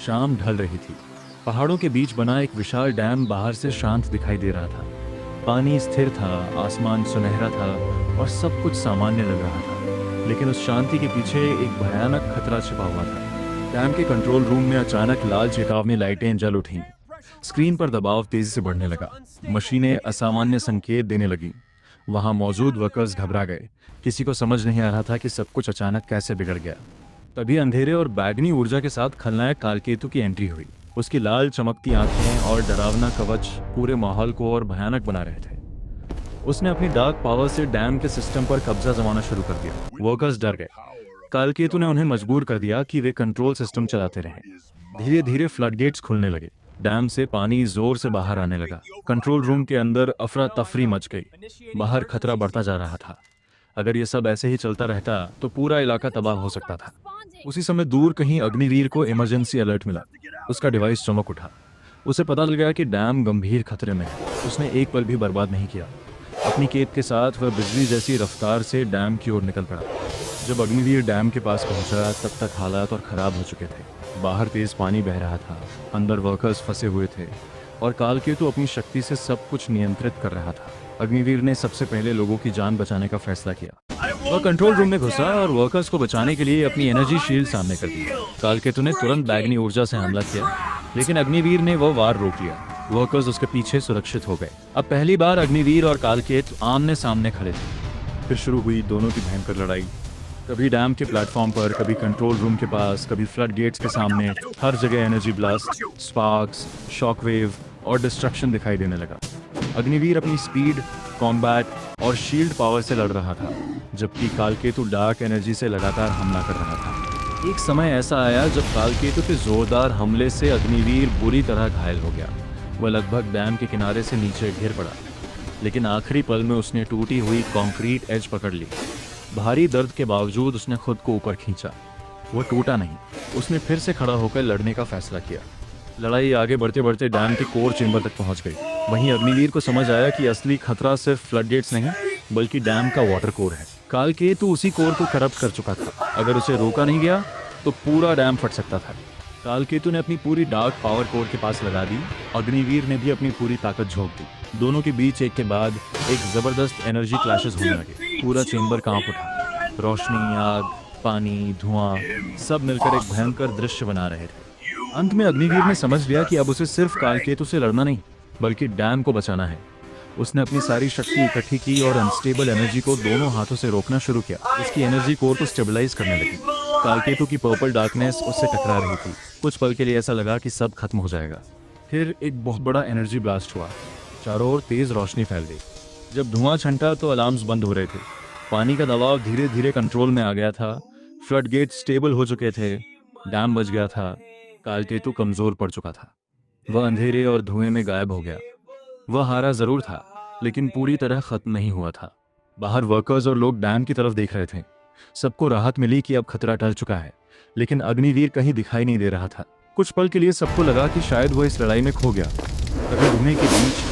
शाम ढल रही थी। पहाड़ों के बीच बना एक विशाल डैम बाहर से शांत दिखाई दे रहा था। पानी स्थिर था, आसमान सुनहरा था और सब कुछ सामान्य लग रहा था। लेकिन उस शांति के पीछे एक भयानक खतरा छिपा हुआ था। डैम के कंट्रोल रूम में अचानक लाल चेतावनी लाइटें जल उठीं। स्क्रीन पर दबाव तेजी से बढ़ने लगा। मशीनें असामान्य संकेत देने लगीं। वहां मौजूद वर्कर्स घबरा गए। किसी को समझ नहीं आ रहा था कि सब कुछ अचानक कैसे बिगड़ गया। तभी अंधेरे और बैगनी ऊर्जा के साथ खलनायक कालकेतु की एंट्री हुई। उसकी लाल चमकती आंखें और डरावना कवच पूरे माहौल को और भयानक बना रहे थे। उसने अपनी डार्क पावर से डैम के सिस्टम पर कब्जा जमाना शुरू कर दिया। वर्कर्स डर गए। कालकेतु ने उन्हें मजबूर कर दिया कि वे कंट्रोल सिस्टम चलाते रहें। धीरे धीरे फ्लडगेट्स खुलने लगे। डैम से पानी जोर से बाहर आने लगा। कंट्रोल रूम के अंदर अफरा तफरी मच गई। बाहर खतरा बढ़ता जा रहा था। अगर ये सब ऐसे ही चलता रहता तो पूरा इलाका तबाह हो सकता था। उसी समय दूर कहीं अग्निवीर को इमरजेंसी अलर्ट मिला। उसका डिवाइस चमक उठा। उसे पता लग गया कि डैम गंभीर खतरे में है। उसने एक पल भी बर्बाद नहीं किया। अपनी केत के साथ वह बिजली जैसी रफ्तार से डैम की ओर निकल पड़ा। जब अग्निवीर डैम के पास पहुंचा तब तक हालात और खराब हो चुके थे। बाहर तेज पानी बह रहा था, अंदर वर्कर्स फंसे हुए थे और कालकेतु अपनी शक्ति से सब कुछ नियंत्रित कर रहा था। अग्निवीर ने सबसे पहले लोगों की जान बचाने का फैसला किया। वह कंट्रोल रूम में घुसा और वर्कर्स को बचाने के लिए अपनी एनर्जी शील्ड सामने कर दी। कालकेतु ने तुरंत बैगनी ऊर्जा से हमला किया, लेकिन अग्निवीर ने वह वार रोक लिया। वर्कर्स उसके पीछे सुरक्षित हो गए। अब पहली बार अग्निवीर और कालकेतु आमने सामने खड़े थे। फिर शुरू हुई दोनों की भयंकर लड़ाई। कभी डैम के प्लेटफॉर्म पर, कभी कंट्रोल रूम के पास, कभी फ्लड गेट्स के सामने। हर जगह एनर्जी ब्लास्ट, स्पार्क्स, शॉकवेव और डिस्ट्रक्शन दिखाई देने लगा। अग्निवीर अपनी स्पीड, कॉम्बैट और शील्ड पावर से लड़ रहा था, जबकि कालकेतु डार्क एनर्जी से लगातार हमला कर रहा था। एक समय ऐसा आया जब कालकेतु के जोरदार हमले से अग्निवीर बुरी तरह घायल हो गया। वह लगभग डैम के किनारे से नीचे गिर पड़ा, लेकिन आखिरी पल में उसने टूटी हुई कंक्रीट एज पकड़ ली। भारी दर्द के बावजूद उसने खुद को ऊपर खींचा। वो टूटा नहीं। उसने फिर से खड़ा होकर लड़ने का फैसला किया। लड़ाई आगे बढ़ते बढ़ते डैम के कोर चेंबर तक पहुंच गई। वहीं अग्निवीर को समझ आया कि असली खतरा सिर्फ फ्लडगेट्स नहीं, बल्कि डैम का वाटर कोर है। कालकेतु उसी कोर को करप्ट कर चुका था। अगर उसे रोका नहीं गया तो पूरा डैम फट सकता था। कालकेतु ने अपनी पूरी डार्क पावर कोर के पास लगा दी। अग्निवीर ने भी अपनी पूरी ताकत झोंक दी। दोनों के बीच एक के बाद एक जबरदस्त एनर्जी क्लैशेस होने लगे। पूरा चेंबर कांप उठा। रोशनी, आग, पानी, धुआं सब मिलकर एक भयंकर दृश्य बना रहे थे। अंत में अग्निवीर ने समझ लिया कि अब उसे सिर्फ कालकेतु से लड़ना नहीं, बल्कि डैम को बचाना है। उसने अपनी सारी शक्ति इकट्ठी की और अनस्टेबल एनर्जी को दोनों हाथों से रोकना शुरू किया। उसकी एनर्जी कोर को स्टेबलाइज करने लगी। कालकेतु की पर्पल डार्कनेस उससे टकरा रही थी। कुछ पल के लिए ऐसा लगा कि सब खत्म हो जाएगा। फिर एक बहुत बड़ा एनर्जी ब्लास्ट हुआ। चारों ओर तेज रोशनी फैल गई। जब धुआं छंटा तो अलार्म्स बंद हो रहे थे। पानी का दबाव धीरे धीरे कंट्रोल में आ गया था। फ्लड गेट स्टेबल हो चुके थे। डैम बच गया था। कालकेतु कमजोर पड़ चुका था। वह अंधेरे और धुएं में गायब हो गया। वह हारा जरूर था, लेकिन पूरी तरह खत्म नहीं हुआ था। बाहर वर्कर्स और लोग डैम की तरफ देख रहे थे। सबको राहत मिली कि अब खतरा टल चुका है, लेकिन अग्निवीर कहीं दिखाई नहीं दे रहा था। कुछ पल के लिए सबको लगा कि शायद वह इस लड़ाई में खो गया। अगर धुएं के बीच